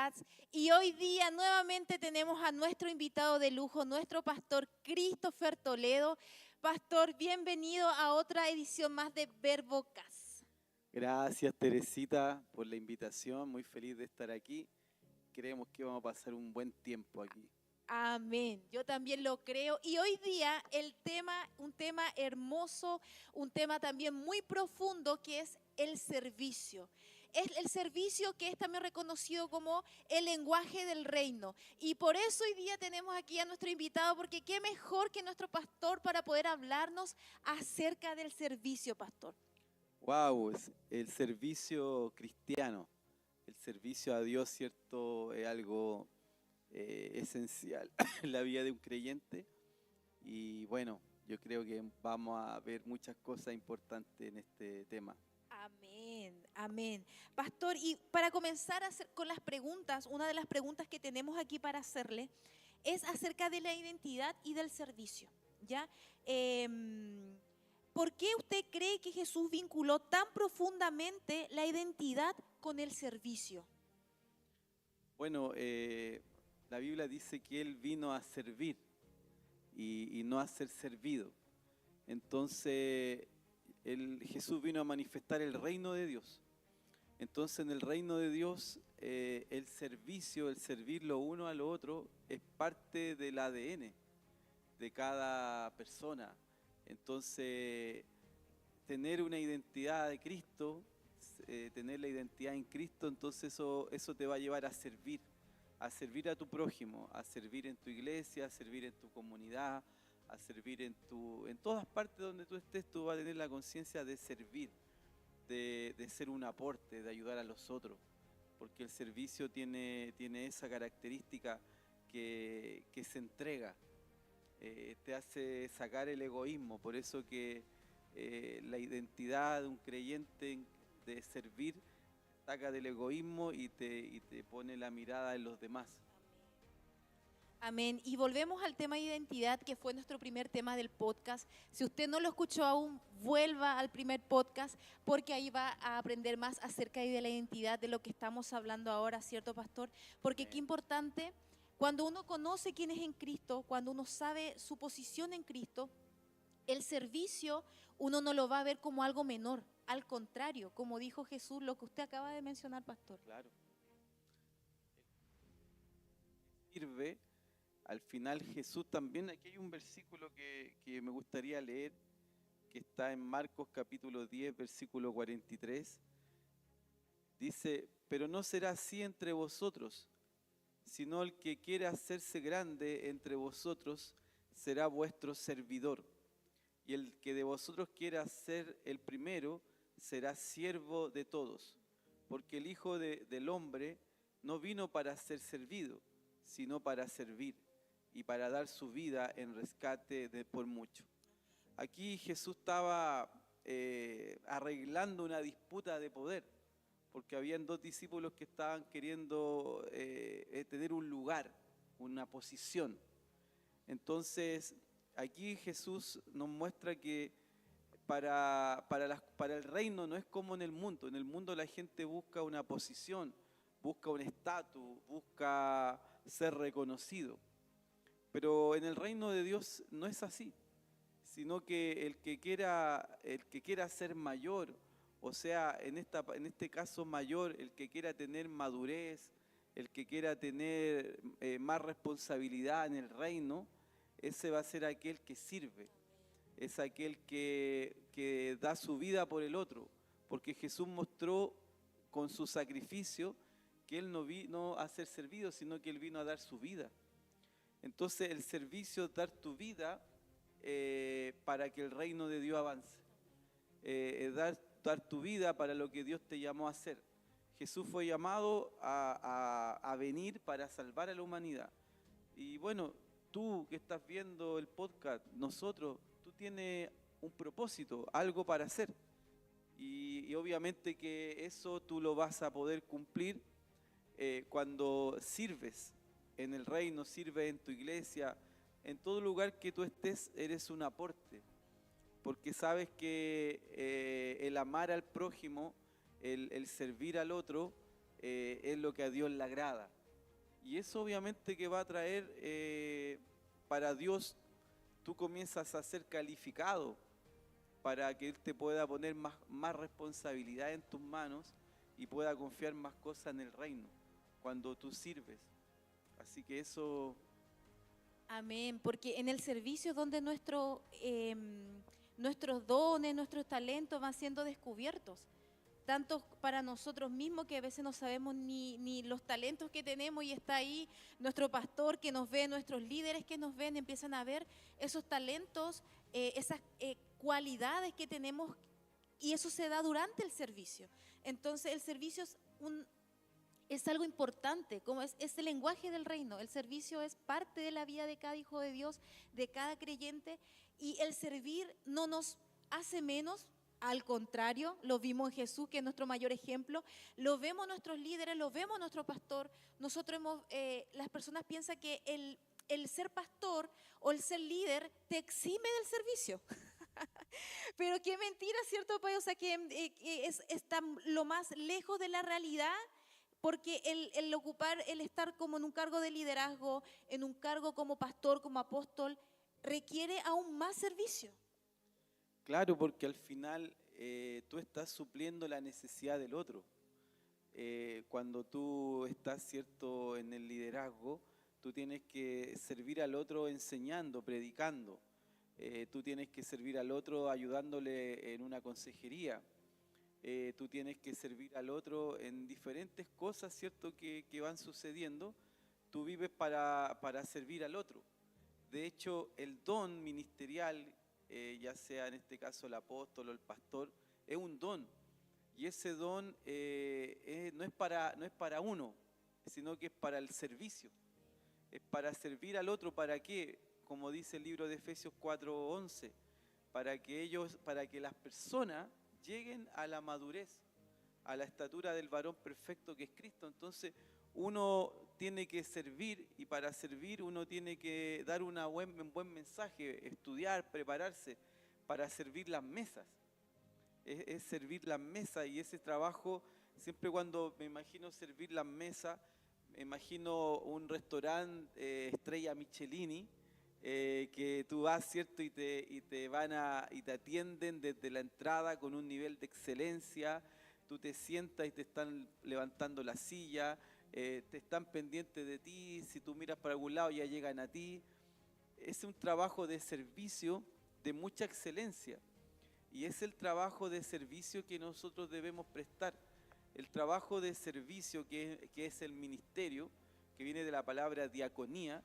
Podcasts y hoy día nuevamente tenemos a nuestro invitado de lujo, nuestro pastor Christopher Toledo. Pastor, bienvenido a otra edición más de Verbocast. Gracias, Teresita, por la invitación. Muy feliz de estar aquí. Creemos que vamos a pasar un buen tiempo aquí. Amén, yo también lo creo. Y hoy día un tema hermoso, un tema también muy profundo que es el servicio. Es el servicio que es también reconocido como el lenguaje del reino. Y por eso hoy día tenemos aquí a nuestro invitado, porque qué mejor que nuestro pastor para poder hablarnos acerca del servicio, pastor. Wow, el servicio cristiano, el servicio a Dios, ¿cierto? Es algo esencial en la vida de un creyente. Y bueno, yo creo que vamos a ver muchas cosas importantes en este tema. Amén, amén. Pastor, y para comenzar con las preguntas, una de las preguntas que tenemos aquí para hacerle es acerca de la identidad y del servicio, ¿ya? ¿Por qué usted cree que Jesús vinculó tan profundamente la identidad con el servicio? Bueno, la Biblia dice que Él vino a servir y no a ser servido. Entonces, Jesús vino a manifestar el reino de Dios. Entonces, en el reino de Dios, el servicio, el servir lo uno a lo otro, es parte del ADN de cada persona. Entonces, tener una identidad de Cristo, tener la identidad en Cristo, entonces eso te va a llevar a servir a tu prójimo, a servir en tu iglesia, a servir en tu comunidad, a servir en todas partes donde tú estés. Tú vas a tener la conciencia de servir, de ser un aporte, de ayudar a los otros, porque el servicio tiene esa característica que se entrega, te hace sacar el egoísmo. Por eso que la identidad de un creyente de servir saca del egoísmo y te pone la mirada en los demás. Amén. Y volvemos al tema de identidad, que fue nuestro primer tema del podcast. Si usted no lo escuchó aún, vuelva al primer podcast, porque ahí va a aprender más acerca de la identidad, de lo que estamos hablando ahora, ¿cierto, pastor? Porque qué importante, cuando uno conoce quién es en Cristo, cuando uno sabe su posición en Cristo, el servicio uno no lo va a ver como algo menor. Al contrario, como dijo Jesús, lo que usted acaba de mencionar, pastor. Claro. Sirve. Al final Jesús también, aquí hay un versículo que me gustaría leer, que está en Marcos capítulo 10, versículo 43. Dice, pero no será así entre vosotros, sino el que quiera hacerse grande entre vosotros será vuestro servidor. Y el que de vosotros quiera ser el primero será siervo de todos. Porque el Hijo del Hombre no vino para ser servido, sino para servir y para dar su vida en rescate por mucho. Aquí Jesús estaba arreglando una disputa de poder, porque habían dos discípulos que estaban queriendo tener un lugar, una posición. Entonces, aquí Jesús nos muestra que para el reino no es como en el mundo. En el mundo la gente busca una posición, busca un estatus, busca ser reconocido. Pero en el reino de Dios no es así, sino que el que quiera ser mayor, o sea, en este caso mayor, el que quiera tener madurez, el que quiera tener más responsabilidad en el reino, ese va a ser aquel que sirve, es aquel que da su vida por el otro, porque Jesús mostró con su sacrificio que Él no vino a ser servido, sino que Él vino a dar su vida. Entonces el servicio es dar tu vida para que el reino de Dios avance, dar tu vida para lo que Dios te llamó a hacer. Jesús fue llamado a venir para salvar a la humanidad. Y bueno, tú que estás viendo el podcast, tú tienes un propósito, algo para hacer. Y obviamente que eso tú lo vas a poder cumplir cuando sirves en el reino, sirves en tu iglesia, en todo lugar que tú estés, eres un aporte. Porque sabes que el amar al prójimo, el servir al otro, es lo que a Dios le agrada. Y eso obviamente que va a traer para Dios, tú comienzas a ser calificado para que Él te pueda poner más responsabilidad en tus manos y pueda confiar más cosas en el reino cuando tú sirves. Así que eso, Amén, porque en el servicio es donde nuestros dones, nuestros talentos van siendo descubiertos, tanto para nosotros mismos que a veces no sabemos ni los talentos que tenemos y está ahí nuestro pastor que nos ve, nuestros líderes que nos ven, empiezan a ver esos talentos, esas cualidades que tenemos y eso se da durante el servicio. Entonces el servicio es algo importante, como es el lenguaje del reino. El servicio es parte de la vida de cada hijo de Dios, de cada creyente, y el servir no nos hace menos, al contrario, lo vimos en Jesús, que es nuestro mayor ejemplo, lo vemos nuestros líderes, lo vemos nuestro pastor. Las personas piensan que el ser pastor o el ser líder te exime del servicio. Pero qué mentira, ¿cierto, Pai? O sea, que está lo más lejos de la realidad. Porque el estar como en un cargo de liderazgo, en un cargo como pastor, como apóstol, requiere aún más servicio. claro, porque al final tú estás supliendo la necesidad del otro. Cuando tú estás, cierto, en el liderazgo, tú tienes que servir al otro enseñando, predicando. Tú tienes que servir al otro ayudándole en una consejería. Tú tienes que servir al otro en diferentes cosas, ¿cierto?, que van sucediendo. Tú vives para servir al otro. De hecho, el don ministerial, ya sea en este caso el apóstol o el pastor, es un don. Y ese don no es para uno, sino que es para el servicio. Es para servir al otro. ¿Para qué? Como dice el libro de Efesios 4:11, para que las personas lleguen a la madurez, a la estatura del varón perfecto que es Cristo. Entonces uno tiene que servir, y para servir uno tiene que dar un buen mensaje, estudiar, prepararse para servir las mesas. Es servir las mesas, y ese trabajo, siempre cuando me imagino servir las mesas, me imagino un restaurante estrella Michelini, que tú vas, ¿cierto? Y te atienden desde la entrada con un nivel de excelencia. Tú te sientas y te están levantando la silla, te están pendientes de ti. Si tú miras para algún lado, ya llegan a ti. Es un trabajo de servicio de mucha excelencia, y es el trabajo de servicio que nosotros debemos prestar. El trabajo de servicio que es el ministerio, que viene de la palabra diaconía,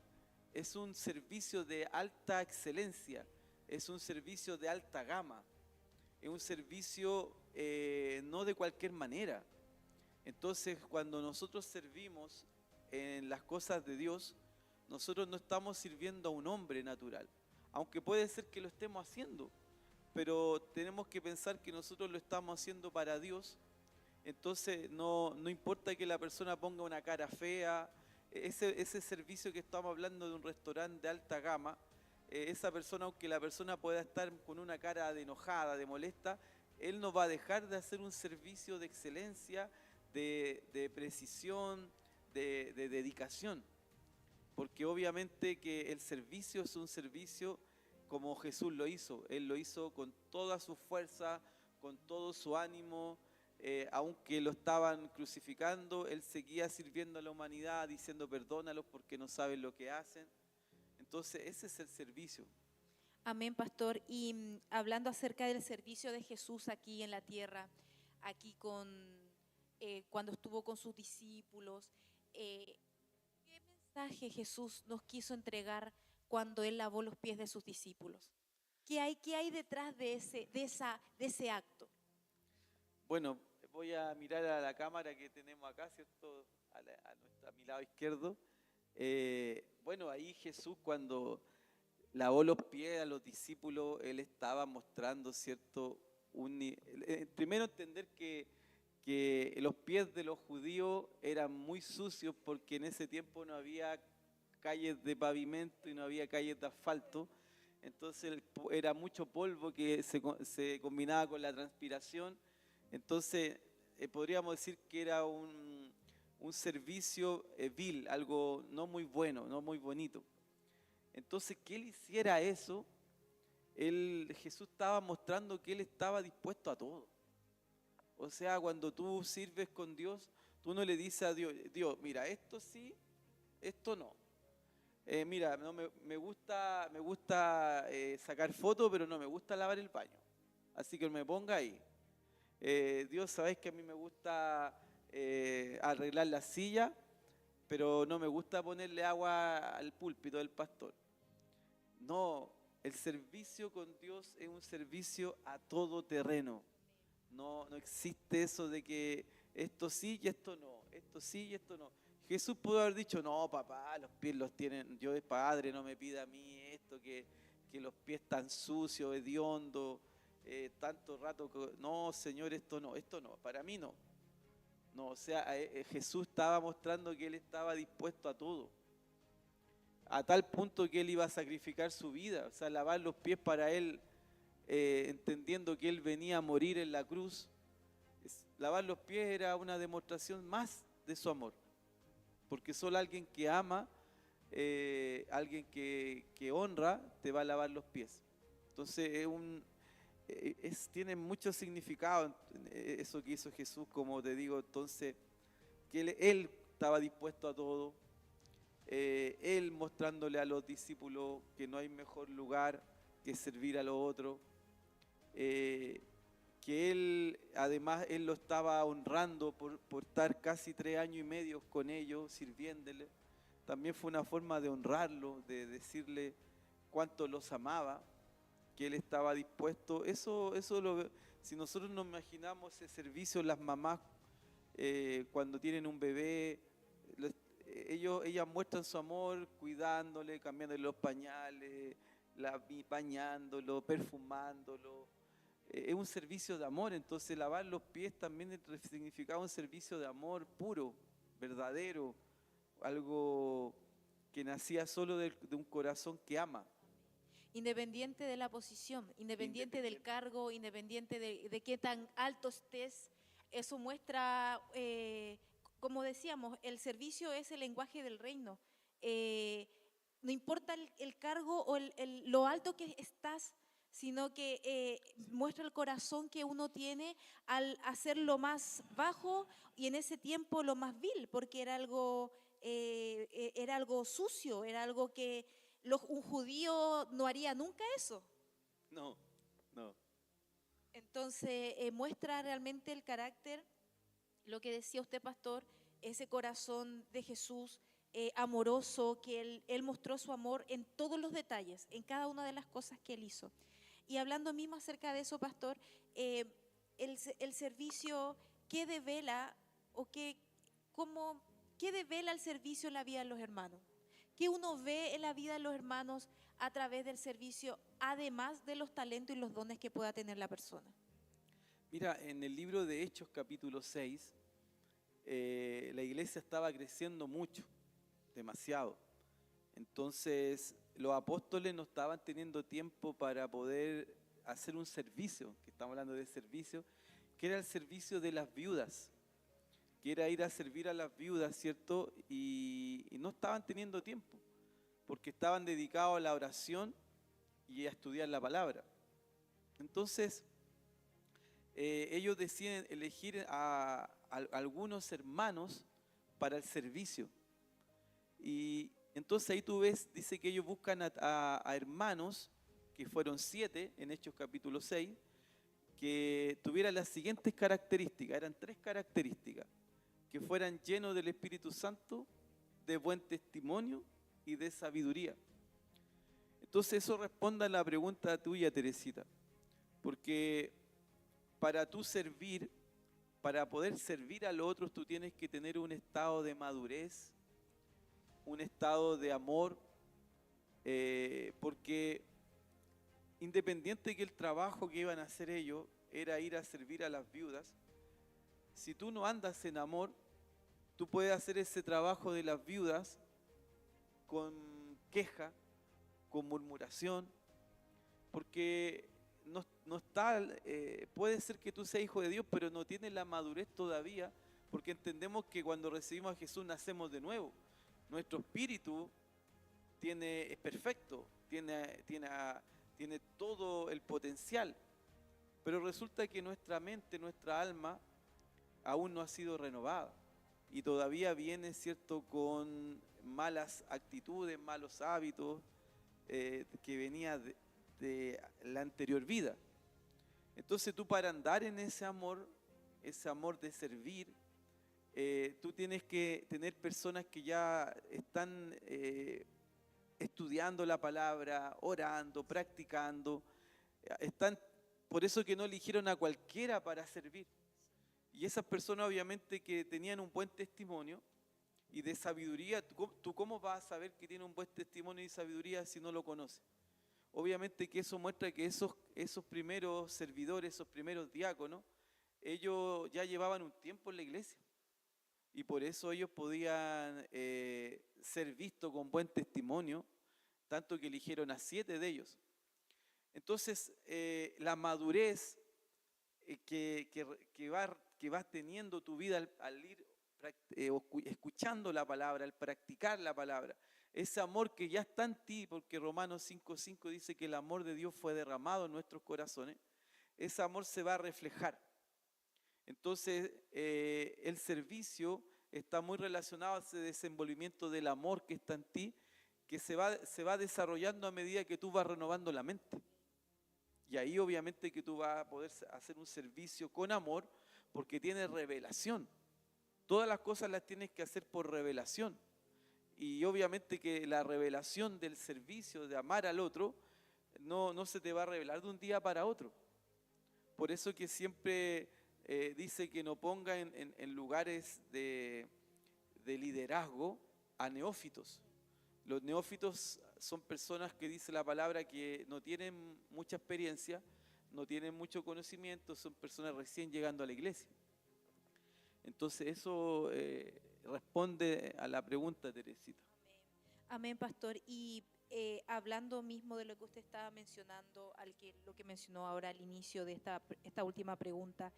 es un servicio de alta excelencia, es un servicio de alta gama, es un servicio no de cualquier manera. Entonces, cuando nosotros servimos en las cosas de Dios, nosotros no estamos sirviendo a un hombre natural, aunque puede ser que lo estemos haciendo, pero tenemos que pensar que nosotros lo estamos haciendo para Dios. Entonces no importa que la persona ponga una cara fea. Ese servicio que estamos hablando de un restaurante de alta gama, esa persona, aunque la persona pueda estar con una cara de enojada, de molesta, él no va a dejar de hacer un servicio de excelencia, de precisión, de dedicación. Porque obviamente que el servicio es un servicio como Jesús lo hizo. Él lo hizo con toda su fuerza, con todo su ánimo. Aunque lo estaban crucificando, Él seguía sirviendo a la humanidad, diciendo perdónalos porque no saben lo que hacen. Entonces ese es el servicio. Amén, pastor. Y hablando acerca del servicio de Jesús aquí en la tierra, aquí cuando estuvo con sus discípulos, ¿qué mensaje Jesús nos quiso entregar cuando Él lavó los pies de sus discípulos? ¿Qué hay detrás de ese acto? Bueno, voy a mirar a la cámara que tenemos acá, ¿cierto? A mi lado izquierdo. Bueno, ahí Jesús, cuando lavó los pies a los discípulos, Él estaba mostrando, ¿cierto? Primero entender que los pies de los judíos eran muy sucios, porque en ese tiempo no había calles de pavimento y no había calles de asfalto. Entonces era mucho polvo que se combinaba con la transpiración. Entonces podríamos decir que era un servicio vil, algo no muy bueno, no muy bonito. Entonces, que él hiciera eso, Jesús estaba mostrando que él estaba dispuesto a todo. O sea, cuando tú sirves con Dios, tú no le dices a Dios, Dios, mira, esto sí, esto no. Mira, no, me gusta sacar fotos, pero no me gusta lavar el baño. Así que me ponga ahí. Dios, sabes que a mí me gusta arreglar la silla, pero no me gusta ponerle agua al púlpito del pastor. No, el servicio con Dios es un servicio a todo terreno. No existe eso de que esto sí y esto no, esto sí y esto no. Jesús pudo haber dicho, no, papá, los pies los tienen, yo de padre, no me pida a mí esto, que los pies tan sucios, hediondos, tanto rato, no, Señor, esto no, para mí no. No, o sea, Jesús estaba mostrando que Él estaba dispuesto a todo, a tal punto que Él iba a sacrificar su vida, o sea, lavar los pies para Él, entendiendo que Él venía a morir en la cruz. Lavar los pies era una demostración más de su amor, porque solo alguien que ama, alguien que honra, te va a lavar los pies. Entonces tiene mucho significado eso que hizo Jesús, como te digo. Entonces, que él estaba dispuesto a todo, él mostrándole a los discípulos que no hay mejor lugar que servir a los otros, que él, además, él lo estaba honrando por estar casi 3 años y medio con ellos, sirviéndole. También fue una forma de honrarlo, de decirle cuánto los amaba, que él estaba dispuesto. Si nosotros nos imaginamos ese servicio, las mamás cuando tienen un bebé, ellas muestran su amor cuidándole, cambiándole los pañales, bañándolo, perfumándolo. Es un servicio de amor. Entonces lavar los pies también significaba un servicio de amor puro, verdadero, algo que nacía solo de un corazón que ama. Independiente de la posición, independiente del cargo, independiente de qué tan alto estés, eso muestra, como decíamos, el servicio es el lenguaje del reino. No importa el cargo o lo alto que estás, sino que muestra el corazón que uno tiene al hacer lo más bajo y en ese tiempo lo más vil, porque era algo sucio, era algo que un judío no haría nunca eso. No. Entonces muestra realmente el carácter, lo que decía usted, pastor, ese corazón de Jesús amoroso, que él mostró su amor en todos los detalles, en cada una de las cosas que él hizo. Y hablando mismo acerca de eso, pastor, el servicio, ¿qué devela o qué devela el servicio en la vida de los hermanos? ¿Qué uno ve en la vida de los hermanos a través del servicio, además de los talentos y los dones que pueda tener la persona? Mira, en el libro de Hechos capítulo 6, la iglesia estaba creciendo mucho, demasiado. Entonces los apóstoles no estaban teniendo tiempo para poder hacer un servicio, que estamos hablando de servicio, que era el servicio de las viudas, que era ir a servir a las viudas, ¿cierto? Y no estaban teniendo tiempo, porque estaban dedicados a la oración y a estudiar la palabra. Entonces, ellos deciden elegir a algunos hermanos para el servicio. Y entonces ahí tú ves, dice que ellos buscan a hermanos, que fueron 7 en Hechos capítulo 6, que tuvieran las siguientes características. Eran 3 características: que fueran llenos del Espíritu Santo, de buen testimonio y de sabiduría. Entonces eso responde a la pregunta tuya, Teresita, porque para tú servir, para poder servir a los otros, tú tienes que tener un estado de madurez, un estado de amor, porque independiente de que el trabajo que iban a hacer ellos era ir a servir a las viudas, si tú no andas en amor, tú puedes hacer ese trabajo de las viudas con queja, con murmuración, porque no está, puede ser que tú seas hijo de Dios, pero no tienes la madurez todavía, porque entendemos que cuando recibimos a Jesús nacemos de nuevo. Nuestro espíritu es perfecto, tiene todo el potencial, pero resulta que nuestra mente, nuestra alma, aún no ha sido renovada y todavía viene, ¿cierto?, con malas actitudes, malos hábitos que venía de la anterior vida. Entonces tú, para andar en ese amor de servir, tú tienes que tener personas que ya están estudiando la palabra, orando, practicando. Por eso que no eligieron a cualquiera para servir. Y esas personas obviamente que tenían un buen testimonio y de sabiduría. ¿Tú cómo vas a saber que tiene un buen testimonio y sabiduría si no lo conoces? Obviamente que eso muestra que esos primeros servidores, esos primeros diáconos, ellos ya llevaban un tiempo en la iglesia. Y por eso ellos podían ser vistos con buen testimonio, tanto que eligieron a 7 de ellos. Entonces, la madurez que vas teniendo tu vida al ir escuchando la palabra, al practicar la palabra, ese amor que ya está en ti, porque Romanos 5:5 dice que el amor de Dios fue derramado en nuestros corazones, ese amor se va a reflejar. Entonces, el servicio está muy relacionado a ese desenvolvimiento del amor que está en ti, que se va desarrollando a medida que tú vas renovando la mente. Y ahí obviamente que tú vas a poder hacer un servicio con amor, porque tienes revelación. Todas las cosas las tienes que hacer por revelación. Y obviamente que la revelación del servicio, de amar al otro, no se te va a revelar de un día para otro. Por eso que siempre dice que no ponga en lugares de liderazgo a neófitos. Los neófitos son personas que dice la palabra que no tienen mucha experiencia, no tienen mucho conocimiento, son personas recién llegando a la iglesia. Entonces eso responde a la pregunta, Teresita. Amén, pastor. Y hablando mismo de lo que usted estaba mencionando, lo que mencionó ahora al inicio de esta última pregunta,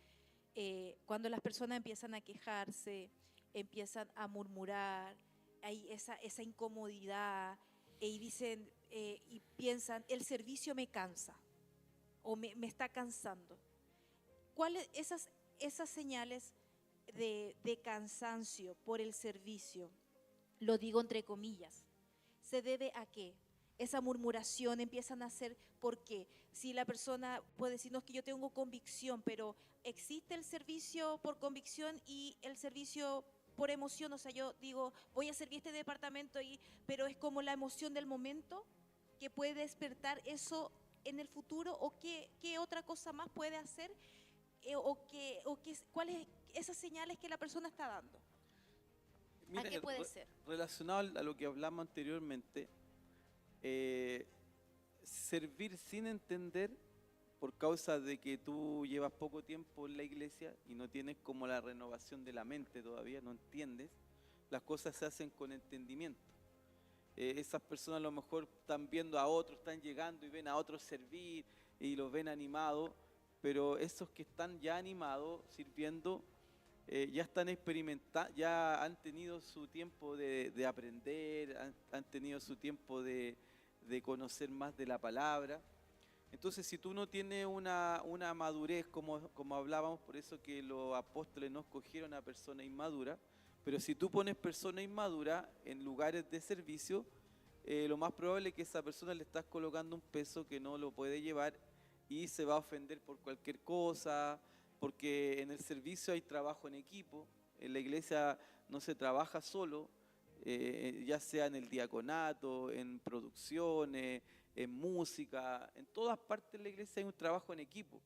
cuando las personas empiezan a quejarse, empiezan a murmurar, hay esa incomodidad, y dicen y piensan, el servicio me cansa o me está cansando. ¿Cuáles esas señales de cansancio por el servicio? Lo digo entre comillas. ¿Se debe a qué? Esa murmuración empiezan a hacer, ¿por qué? Si la persona puede decirnos que yo tengo convicción, pero existe el servicio por convicción y el servicio por emoción. O sea, yo digo, voy a servir este departamento, pero es como la emoción del momento que puede despertar eso en el futuro, o qué otra cosa más puede hacer, cuáles esas señales que la persona está dando. Mira, ¿A qué puede ser? Relacionado a lo que hablamos anteriormente, servir sin entender, por causa de que tú llevas poco tiempo en la iglesia y no tienes como la renovación de la mente todavía, no entiendes, las cosas se hacen con entendimiento. Esas personas a lo mejor están viendo a otros, están llegando y ven a otros servir y los ven animados, pero esos que están ya animados, sirviendo, ya están experimentando, ya han tenido su tiempo de aprender, han tenido su tiempo de conocer más de la palabra. Entonces, si tú no tienes una madurez, como hablábamos, por eso que los apóstoles no escogieron a personas inmaduras, pero si tú pones personas inmaduras en lugares de servicio, lo más probable es que esa persona le estás colocando un peso que no lo puede llevar y se va a ofender por cualquier cosa, porque en el servicio hay trabajo en equipo, en la iglesia no se trabaja solo, ya sea en el diaconato, en producciones, en música, en todas partes de la iglesia hay un trabajo en equipo.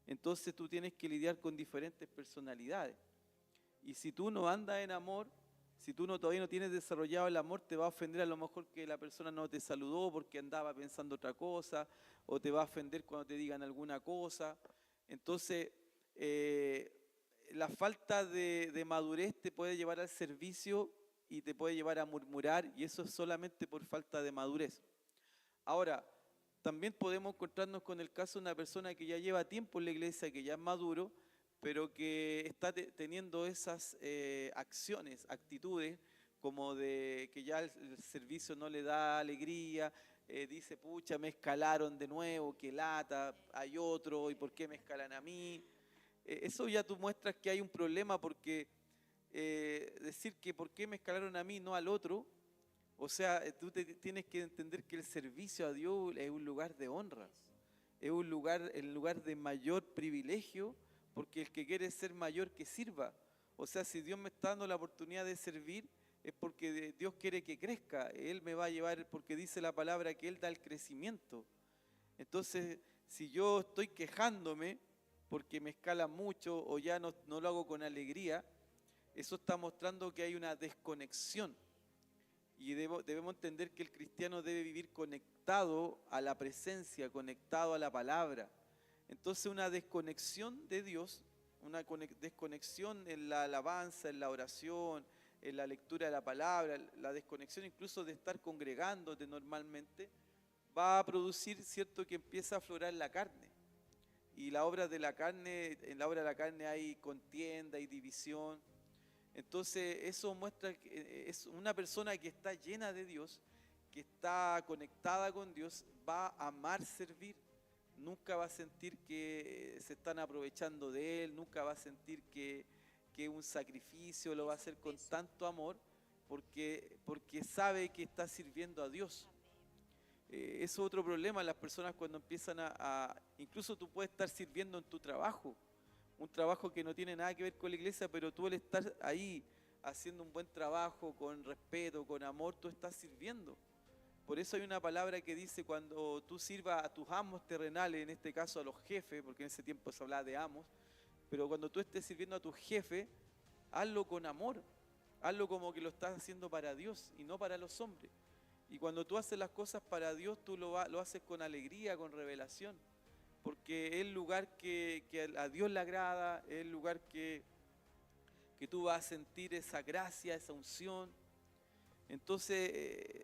Entonces tú tienes que lidiar con diferentes personalidades. Y si tú no andas en amor, si tú todavía no tienes desarrollado el amor, te va a ofender a lo mejor que la persona no te saludó porque andaba pensando otra cosa, o te va a ofender cuando te digan alguna cosa. Entonces, la falta de madurez te puede llevar al servicio y te puede llevar a murmurar, y eso es solamente por falta de madurez. Ahora, también podemos encontrarnos con el caso de una persona que ya lleva tiempo en la iglesia, que ya es maduro, pero que está teniendo esas acciones, actitudes, como de que ya el servicio no le da alegría, dice, pucha, me escalaron de nuevo, qué lata, hay otro, ¿y por qué me escalan a mí? Eso ya tú muestras que hay un problema porque decir que por qué me escalaron a mí, no al otro, o sea, tú tienes que entender que el servicio a Dios es un lugar de honra, es un lugar, el lugar de mayor privilegio, porque el que quiere ser mayor que sirva. O sea, si Dios me está dando la oportunidad de servir, es porque Dios quiere que crezca. Él me va a llevar, porque dice la palabra que Él da el crecimiento. Entonces, si yo estoy quejándome porque me escala mucho o ya no lo hago con alegría, eso está mostrando que hay una desconexión. Y debemos entender que el cristiano debe vivir conectado a la presencia, conectado a la palabra. Entonces una desconexión de Dios, una desconexión en la alabanza, en la oración, en la lectura de la palabra, la desconexión incluso de estar congregándote normalmente, va a producir, cierto, que empieza a aflorar la carne. Y la obra de la carne, en la obra de la carne hay contienda, hay división. Entonces eso muestra que es una persona que está llena de Dios, que está conectada con Dios, va a amar servir, nunca va a sentir que se están aprovechando de Él, nunca va a sentir que un sacrificio lo va a hacer con tanto amor, porque sabe que está sirviendo a Dios. Eso es otro problema, las personas cuando empiezan incluso tú puedes estar sirviendo en tu trabajo, un trabajo que no tiene nada que ver con la iglesia, pero tú al estar ahí haciendo un buen trabajo, con respeto, con amor, tú estás sirviendo. Por eso hay una palabra que dice cuando tú sirvas a tus amos terrenales, en este caso a los jefes, porque en ese tiempo se hablaba de amos, pero cuando tú estés sirviendo a tu jefe, hazlo con amor, hazlo como que lo estás haciendo para Dios y no para los hombres. Y cuando tú haces las cosas para Dios, tú lo haces con alegría, con revelación, porque es el lugar que a Dios le agrada, es el lugar que tú vas a sentir esa gracia, esa unción. Entonces,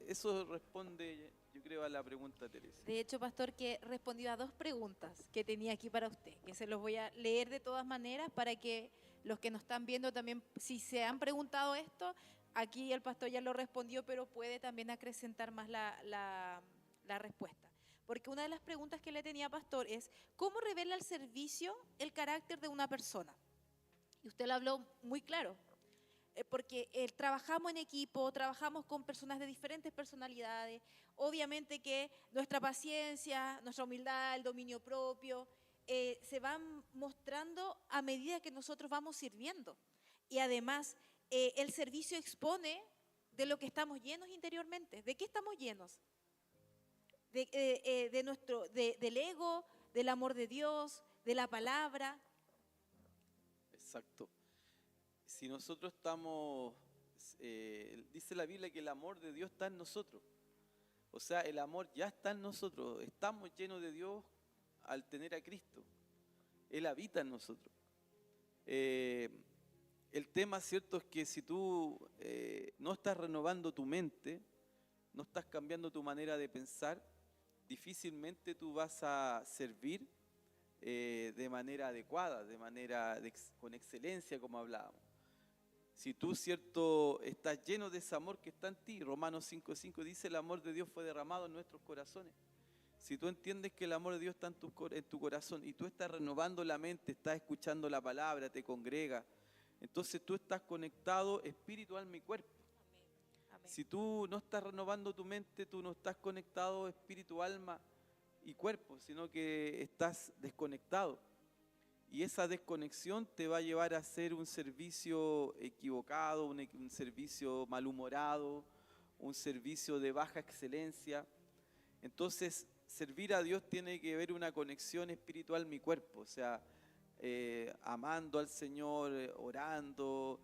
eso responde, yo creo, a la pregunta, Teresa. De hecho, pastor, que respondió a 2 preguntas que tenía aquí para usted, que se los voy a leer de todas maneras para que los que nos están viendo también, si se han preguntado esto, aquí el pastor ya lo respondió, pero puede también acrecentar más la respuesta. Porque una de las preguntas que le tenía pastor es, ¿cómo revela el servicio el carácter de una persona? Y usted lo habló muy claro. Porque trabajamos en equipo, trabajamos con personas de diferentes personalidades, obviamente que nuestra paciencia, nuestra humildad, el dominio propio, se van mostrando a medida que nosotros vamos sirviendo. Y además, el servicio expone de lo que estamos llenos interiormente. ¿De qué estamos llenos? Del ego, del amor de Dios, de la palabra. Exacto. Si nosotros estamos, dice la Biblia que el amor de Dios está en nosotros. O sea, el amor ya está en nosotros. Estamos llenos de Dios al tener a Cristo. Él habita en nosotros. El tema, cierto, es que si tú no estás renovando tu mente, no estás cambiando tu manera de pensar, difícilmente tú vas a servir de manera adecuada, con excelencia, como hablábamos. Si tú, cierto, estás lleno de ese amor que está en ti, Romanos 5:5 dice, el amor de Dios fue derramado en nuestros corazones. Si tú entiendes que el amor de Dios está en tu corazón y tú estás renovando la mente, estás escuchando la palabra, te congregas, entonces tú estás conectado espíritu, alma y cuerpo. Amén. Si tú no estás renovando tu mente, tú no estás conectado espíritu, alma y cuerpo, sino que estás desconectado. Y esa desconexión te va a llevar a hacer un servicio equivocado, un servicio malhumorado, un servicio de baja excelencia. Entonces, servir a Dios tiene que ver una conexión espiritual mi cuerpo, o sea, amando al Señor, orando,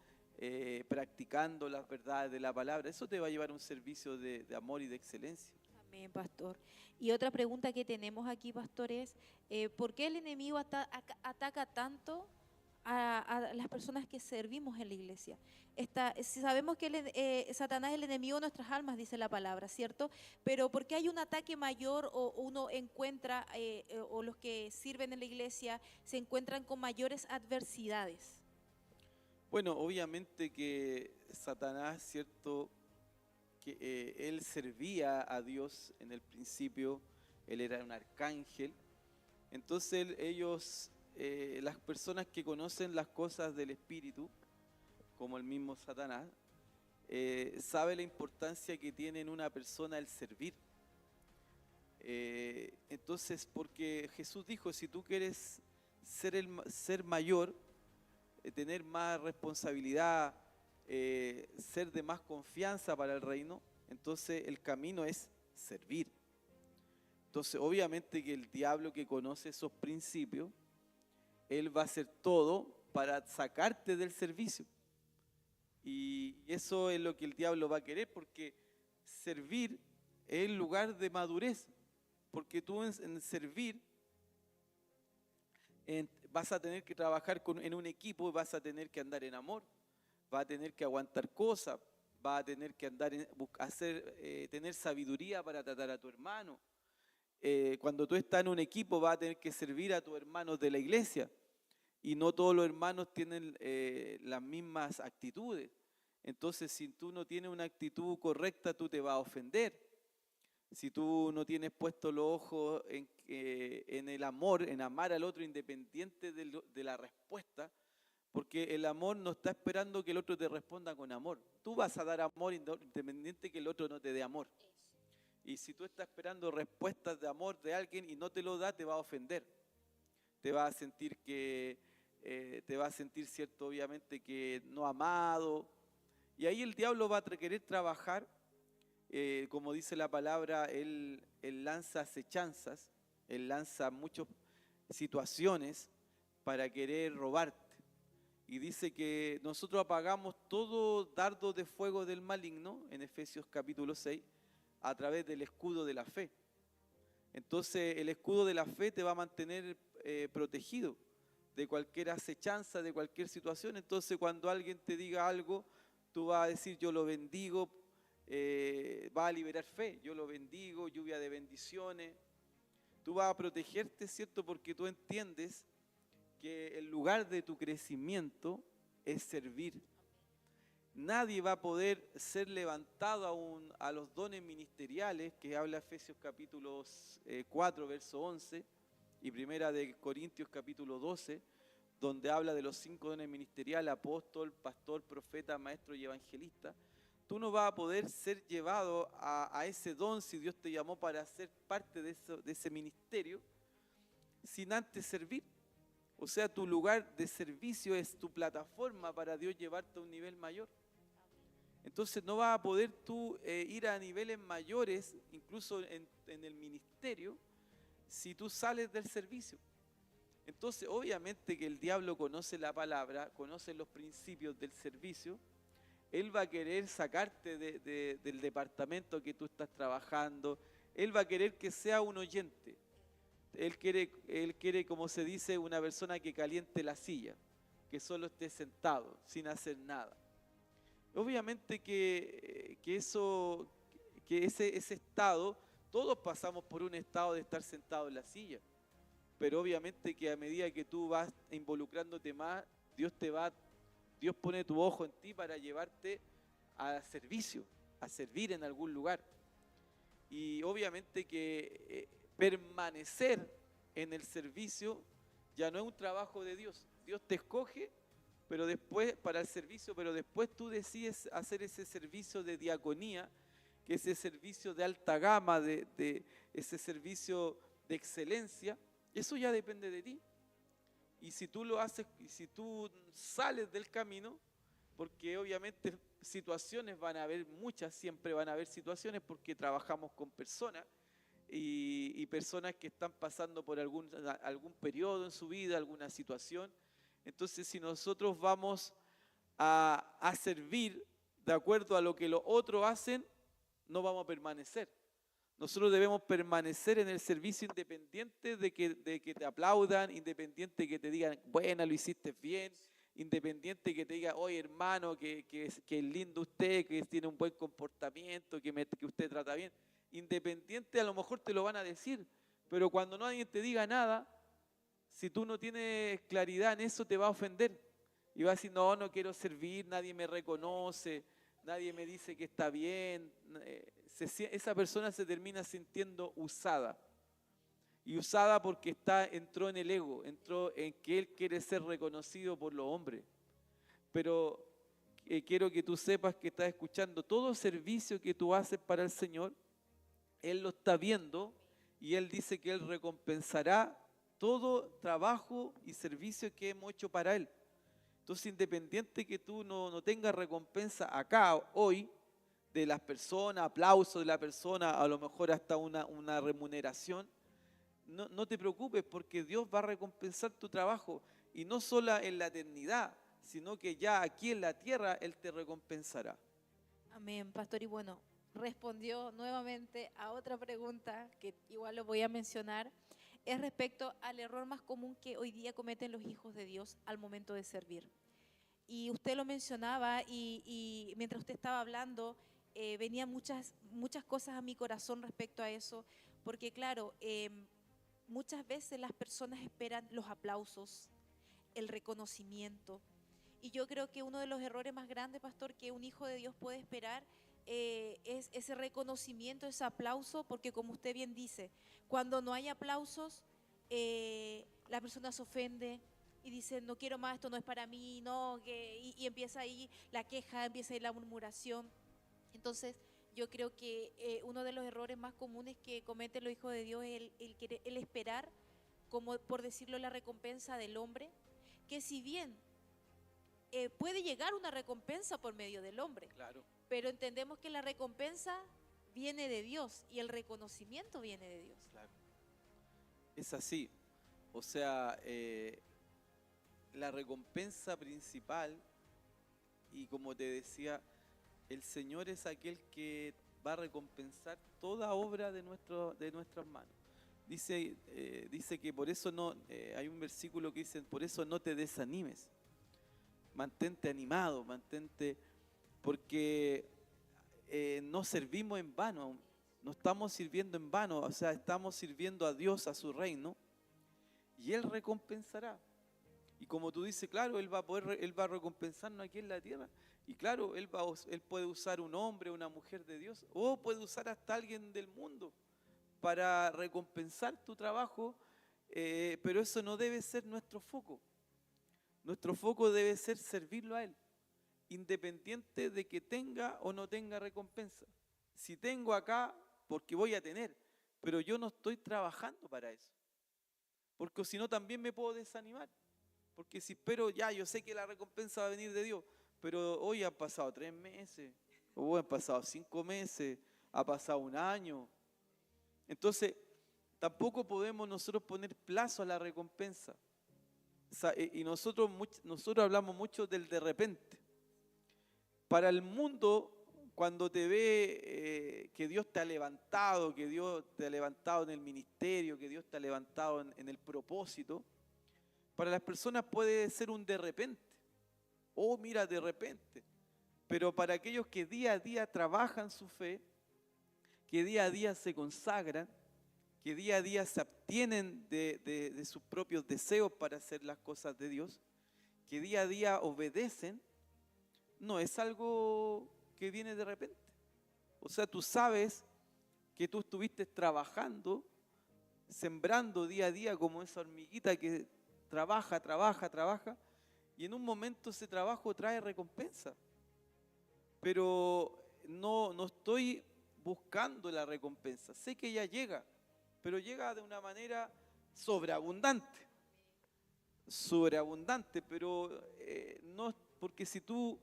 practicando las verdades de la palabra. Eso te va a llevar a un servicio de amor y de excelencia. Amén, pastor. Y otra pregunta que tenemos aquí, pastor, es ¿por qué el enemigo ataca tanto a las personas que servimos en la iglesia. Si sabemos que Satanás es el enemigo de nuestras almas, dice la palabra, ¿cierto? Pero ¿por qué hay un ataque mayor o uno encuentra, o los que sirven en la iglesia se encuentran con mayores adversidades? Bueno, obviamente que Satanás, ¿cierto? Que él servía a Dios en el principio, él era un arcángel. Entonces las personas que conocen las cosas del Espíritu, como el mismo Satanás, sabe la importancia que tiene en una persona el servir. Entonces, porque Jesús dijo, si tú quieres ser mayor, tener más responsabilidad, ser de más confianza para el reino, entonces el camino es servir. Entonces, obviamente que el diablo, que conoce esos principios, él va a hacer todo para sacarte del servicio. Y eso es lo que el diablo va a querer, porque servir es el lugar de madurez. Porque tú en servir vas a tener que trabajar en un equipo, y vas a tener que andar en amor, vas a tener que aguantar cosas, vas a tener que andar tener sabiduría para tratar a tu hermano. Cuando tú estás en un equipo, vas a tener que servir a tus hermanos de la iglesia, y no todos los hermanos tienen las mismas actitudes. Entonces, si tú no tienes una actitud correcta, tú te vas a ofender. Si tú no tienes puesto los ojos en el amor, en amar al otro independiente de la respuesta, porque el amor no está esperando que el otro te responda con amor. Tú vas a dar amor independiente que el otro no te dé amor. Y si tú estás esperando respuestas de amor de alguien y no te lo da, te va a ofender. Te va a sentir cierto, obviamente, que no amado. Y ahí el diablo va a querer trabajar. Como dice la palabra, él lanza acechanzas, él lanza muchas situaciones para querer robarte. Y dice que nosotros apagamos todo dardo de fuego del maligno, en Efesios capítulo 6, a través del escudo de la fe. Entonces el escudo de la fe te va a mantener protegido de cualquier acechanza, de cualquier situación. Entonces cuando alguien te diga algo, tú vas a decir, yo lo bendigo, va a liberar fe, yo lo bendigo, lluvia de bendiciones. Tú vas a protegerte, ¿cierto? Porque tú entiendes que el lugar de tu crecimiento es servir. Nadie va a poder ser levantado a los dones ministeriales, que habla Efesios capítulo 4, verso 11, y primera de Corintios capítulo 12, donde habla de los 5 dones ministeriales: apóstol, pastor, profeta, maestro y evangelista. Tú no vas a poder ser llevado a ese don, si Dios te llamó para ser parte de ese ministerio, sin antes servir. O sea, tu lugar de servicio es tu plataforma para Dios llevarte a un nivel mayor. Entonces no vas a poder tú ir a niveles mayores, incluso en el ministerio, si tú sales del servicio. Entonces, obviamente que el diablo conoce la palabra, conoce los principios del servicio. Él va a querer sacarte del departamento que tú estás trabajando. Él va a querer que sea un oyente. Él quiere, como se dice, una persona que caliente la silla, que solo esté sentado, sin hacer nada. Obviamente que ese estado, todos pasamos por un estado de estar sentado en la silla, pero obviamente que a medida que tú vas involucrándote más, Dios pone tu ojo en ti para llevarte a servicio, a servir en algún lugar. Y obviamente que permanecer en el servicio ya no es un trabajo de Dios. Dios te escoge para el servicio, pero después tú decides hacer ese servicio de diaconía, que es ese servicio de alta gama, de ese servicio de excelencia. Eso ya depende de ti. Y si tú lo haces, y si tú sales del camino, porque obviamente situaciones van a haber muchas, siempre van a haber situaciones, porque trabajamos con personas y personas que están pasando por algún periodo en su vida, alguna situación. Entonces, si nosotros vamos a servir de acuerdo a lo que los otros hacen, no vamos a permanecer. Nosotros debemos permanecer en el servicio independiente de que te aplaudan, independiente de que te digan, bueno, lo hiciste bien, independiente de que te diga, oye hermano, que es lindo usted, que tiene un buen comportamiento, que usted trata bien. Independiente, a lo mejor te lo van a decir, pero cuando nadie te diga nada, si tú no tienes claridad en eso, te va a ofender. Y va a decir, no, no quiero servir, nadie me reconoce, nadie me dice que está bien. Esa persona se termina sintiendo usada. Y usada porque entró en el ego, entró en que él quiere ser reconocido por los hombres. Pero quiero que tú sepas que estás escuchando todo servicio que tú haces para el Señor. Él lo está viendo y Él dice que Él recompensará todo trabajo y servicio que hemos hecho para Él. Entonces, independiente que tú no tengas recompensa acá, hoy, de las personas, aplauso de la persona, a lo mejor hasta una remuneración, no te preocupes porque Dios va a recompensar tu trabajo y no solo en la eternidad, sino que ya aquí en la tierra Él te recompensará. Amén, pastor. Y bueno, respondió nuevamente a otra pregunta que igual lo voy a mencionar. Es respecto al error más común que hoy día cometen los hijos de Dios al momento de servir. Y usted lo mencionaba y mientras usted estaba hablando, venían muchas cosas a mi corazón respecto a eso, porque claro, muchas veces las personas esperan los aplausos, el reconocimiento. Y yo creo que uno de los errores más grandes, pastor, que un hijo de Dios puede esperar es ese reconocimiento, ese aplauso, porque como usted bien dice, cuando no hay aplausos, la persona se ofende y dice, no quiero más, esto no es para mí, no, y empieza ahí la queja, empieza ahí la murmuración. Entonces, yo creo que uno de los errores más comunes que cometen los hijos de Dios es el esperar, como por decirlo, la recompensa del hombre, que si bien puede llegar una recompensa por medio del hombre, Claro. pero entendemos que la recompensa viene de Dios y el reconocimiento viene de Dios. Claro. Es así. O sea, la recompensa principal, y como te decía, el Señor es aquel que va a recompensar toda obra de nuestras manos. Dice que por eso hay un versículo que dice, por eso no te desanimes. Mantente animado, porque no servimos en vano, no estamos sirviendo en vano, o sea, estamos sirviendo a Dios, a su reino, y Él recompensará. Y como tú dices, claro, Él va a recompensarnos aquí en la tierra, y claro, Él puede usar un hombre, una mujer de Dios, o puede usar hasta alguien del mundo para recompensar tu trabajo, pero eso no debe ser nuestro foco. Nuestro foco debe ser servirlo a Él, independiente de que tenga o no tenga recompensa. Si tengo acá, porque voy a tener, pero yo no estoy trabajando para eso. Porque si no también me puedo desanimar. Porque si espero, ya, yo sé que la recompensa va a venir de Dios, pero hoy han pasado 3 meses, o han pasado 5 meses, ha pasado 1 año. Entonces, tampoco podemos nosotros poner plazo a la recompensa. Y nosotros hablamos mucho del de repente. Para el mundo, cuando te ve que Dios te ha levantado, que Dios te ha levantado en el ministerio, que Dios te ha levantado en el propósito, para las personas puede ser un de repente. Oh, mira, de repente. Pero para aquellos que día a día trabajan su fe, que día a día se consagran, que día a día se abstienen de sus propios deseos para hacer las cosas de Dios, que día a día obedecen, no es algo que viene de repente. O sea, tú sabes que tú estuviste trabajando, sembrando día a día como esa hormiguita que trabaja, y en un momento ese trabajo trae recompensa. Pero no estoy buscando la recompensa, sé que ella llega, pero llega de una manera sobreabundante, pero no, porque si tú,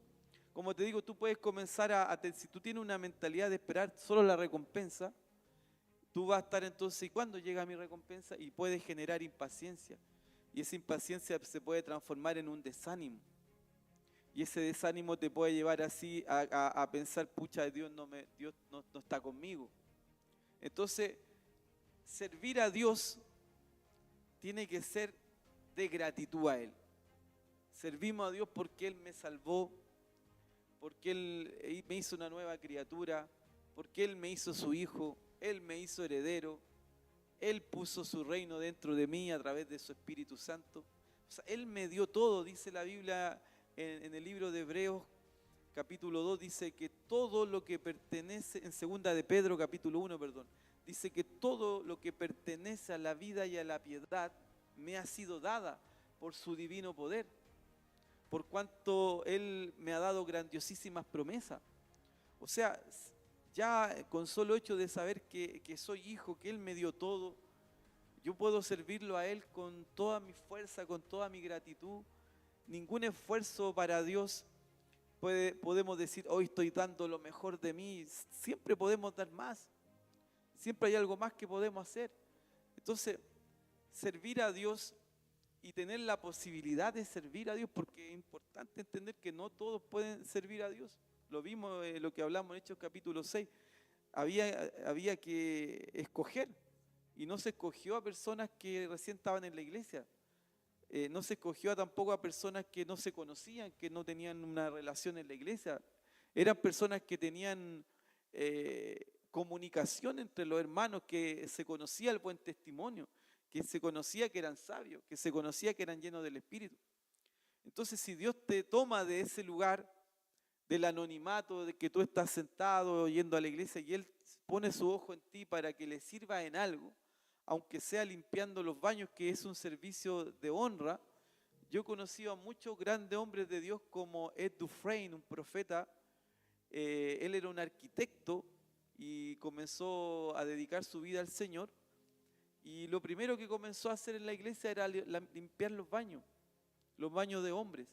como te digo, tú puedes comenzar si tú tienes una mentalidad de esperar solo la recompensa, tú vas a estar entonces, ¿y cuándo llega mi recompensa? Y puedes generar impaciencia, y esa impaciencia se puede transformar en un desánimo, y ese desánimo te puede llevar así a pensar, pucha, Dios no está conmigo. Entonces, servir a Dios tiene que ser de gratitud a Él. Servimos a Dios porque Él me salvó, porque Él me hizo una nueva criatura, porque Él me hizo su hijo, Él me hizo heredero, Él puso su reino dentro de mí a través de su Espíritu Santo. O sea, Él me dio todo, dice la Biblia en el libro de Hebreos, capítulo 2, dice que todo lo que pertenece, en segunda de Pedro, capítulo 1, perdón, dice que todo lo que pertenece a la vida y a la piedad me ha sido dada por su divino poder, por cuanto Él me ha dado grandiosísimas promesas. O sea, ya con solo hecho de saber que soy hijo, que Él me dio todo, yo puedo servirlo a Él con toda mi fuerza, con toda mi gratitud. Ningún esfuerzo para Dios podemos decir, hoy estoy dando lo mejor de mí. Siempre podemos dar más. Siempre hay algo más que podemos hacer. Entonces, servir a Dios y tener la posibilidad de servir a Dios, porque es importante entender que no todos pueden servir a Dios. Lo vimos en lo que hablamos en Hechos capítulo 6. Había que escoger, y no se escogió a personas que recién estaban en la iglesia. No se escogió tampoco a personas que no se conocían, que no tenían una relación en la iglesia. Eran personas que tenían comunicación entre los hermanos, que se conocía el buen testimonio, que se conocía que eran sabios, que se conocía que eran llenos del Espíritu. Entonces, si Dios te toma de ese lugar, del anonimato, de que tú estás sentado yendo a la iglesia y Él pone su ojo en ti para que le sirva en algo, aunque sea limpiando los baños, que es un servicio de honra. Yo he conocido a muchos grandes hombres de Dios como Ed Dufresne, un profeta. Él era un arquitecto y comenzó a dedicar su vida al Señor. Y lo primero que comenzó a hacer en la iglesia era limpiar los baños de hombres.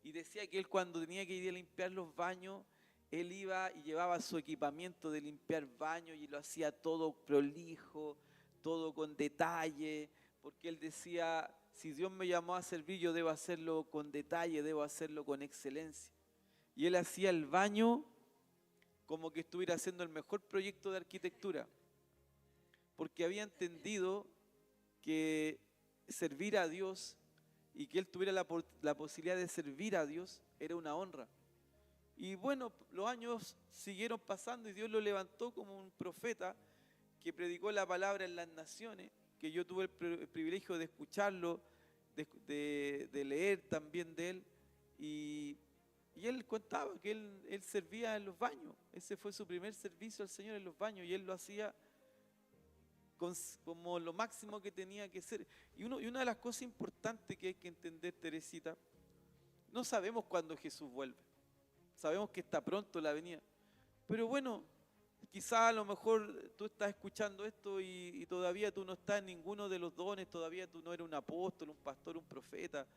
Y decía que él, cuando tenía que ir a limpiar los baños, él iba y llevaba su equipamiento de limpiar baños y lo hacía todo prolijo, todo con detalle, porque él decía, si Dios me llamó a servir, yo debo hacerlo con detalle, debo hacerlo con excelencia. Y él hacía el baño como que estuviera haciendo el mejor proyecto de arquitectura, porque había entendido que servir a Dios y que él tuviera la posibilidad de servir a Dios era una honra. Y bueno, los años siguieron pasando y Dios lo levantó como un profeta que predicó la palabra en las naciones, que yo tuve el privilegio de escucharlo, de leer también de él. Y él contaba que él servía en los baños. Ese fue su primer servicio al Señor, en los baños, y él lo hacía como lo máximo que tenía que ser. Y una de las cosas importantes que hay que entender, Teresita, no sabemos cuándo Jesús vuelve. Sabemos que está pronto la venida. Pero bueno, quizá a lo mejor tú estás escuchando esto y todavía tú no estás en ninguno de los dones, todavía tú no eres un apóstol, un pastor, un profeta.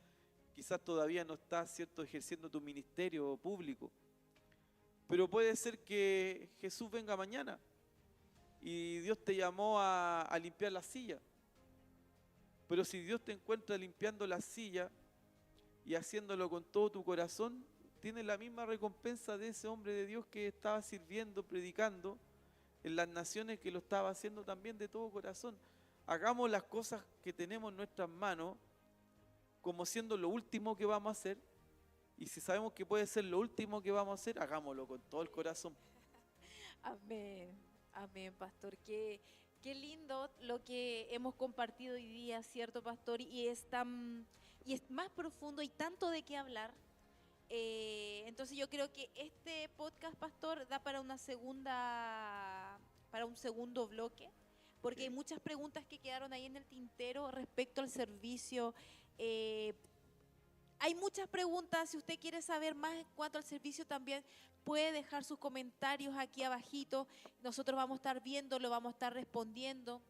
Quizás todavía no estás, ¿cierto?, ejerciendo tu ministerio público. Pero puede ser que Jesús venga mañana y Dios te llamó a limpiar la silla. Pero si Dios te encuentra limpiando la silla y haciéndolo con todo tu corazón, tienes la misma recompensa de ese hombre de Dios que estaba sirviendo, predicando en las naciones, que lo estaba haciendo también de todo corazón. Hagamos las cosas que tenemos en nuestras manos como siendo lo último que vamos a hacer, y si sabemos que puede ser lo último que vamos a hacer, hagámoslo con todo el corazón. Amén, amén, pastor. Qué lindo lo que hemos compartido hoy día, ¿cierto, pastor? Y es más profundo y tanto de qué hablar. Entonces yo creo que este podcast, pastor, da para un segundo bloque, porque hay muchas preguntas que quedaron ahí en el tintero respecto al servicio. Hay muchas preguntas. Si usted quiere saber más en cuanto al servicio, también puede dejar sus comentarios aquí abajito. Nosotros vamos a estar viendo, lo vamos a estar respondiendo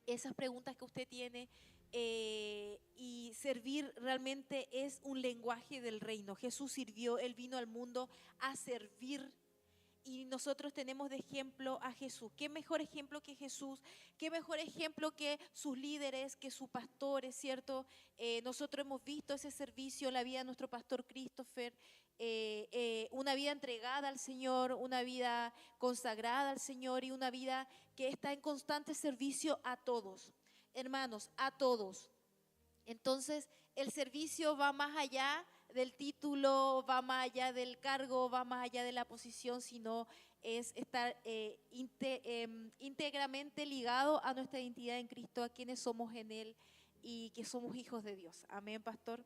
esas preguntas que usted tiene. Y servir realmente es un lenguaje del reino. Jesús sirvió, Él vino al mundo a servir. Y nosotros tenemos de ejemplo a Jesús. ¿Qué mejor ejemplo que Jesús? ¿Qué mejor ejemplo que sus líderes, que sus pastores, ¿cierto? Nosotros hemos visto ese servicio en la vida de nuestro pastor Christopher. una vida entregada al Señor, una vida consagrada al Señor y una vida que está en constante servicio a todos, hermanos, a todos. Entonces, el servicio va más allá del título, va más allá del cargo, va más allá de la posición, sino es estar íntegramente ligado a nuestra identidad en Cristo, a quienes somos en Él y que somos hijos de Dios. Amén, pastor.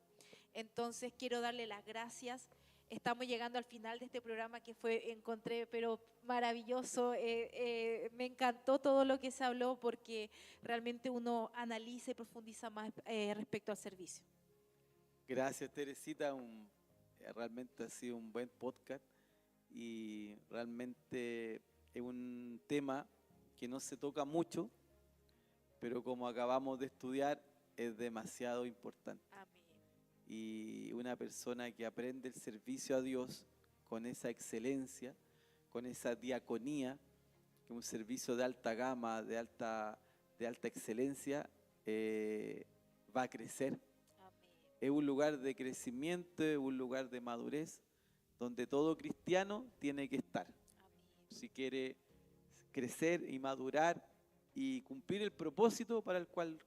Entonces, quiero darle las gracias. Estamos llegando al final de este programa que encontré, pero maravilloso. Me encantó todo lo que se habló porque realmente uno analiza y profundiza más respecto al servicio. Gracias, Teresita. Realmente ha sido un buen podcast y realmente es un tema que no se toca mucho, pero como acabamos de estudiar, es demasiado importante. Amén. Y una persona que aprende el servicio a Dios con esa excelencia, con esa diaconía, que es un servicio de alta gama, de alta excelencia, va a crecer. Amén. Es un lugar de crecimiento, es un lugar de madurez, donde todo cristiano tiene que estar. Amén. Si quiere crecer y madurar y cumplir el propósito para el cual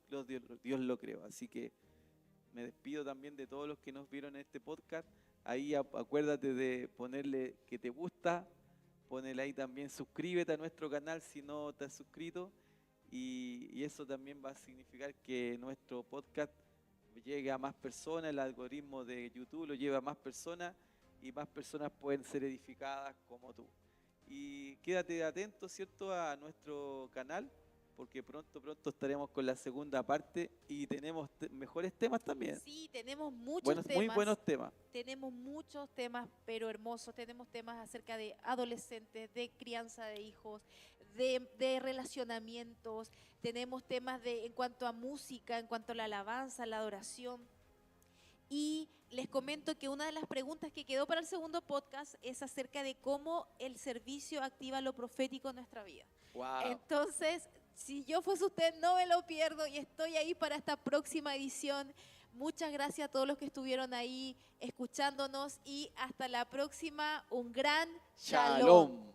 Dios lo creó. Así que me despido también de todos los que nos vieron en este podcast. Ahí acuérdate de ponerle que te gusta, ponele ahí también, suscríbete a nuestro canal si no te has suscrito, y eso también va a significar que nuestro podcast llegue a más personas, el algoritmo de YouTube lo lleva a más personas y más personas pueden ser edificadas como tú. Y quédate atento, ¿cierto?, a nuestro canal, porque pronto estaremos con la segunda parte y tenemos mejores temas también. Sí, tenemos muchos temas. Muy buenos temas. Tenemos muchos temas, pero hermosos. Tenemos temas acerca de adolescentes, de crianza de hijos, de relacionamientos. Tenemos temas en cuanto a música, en cuanto a la alabanza, la adoración. Y les comento que una de las preguntas que quedó para el segundo podcast es acerca de cómo el servicio activa lo profético en nuestra vida. Wow. Entonces, si yo fuese usted, no me lo pierdo y estoy ahí para esta próxima edición. Muchas gracias a todos los que estuvieron ahí escuchándonos y hasta la próxima. Un gran shalom.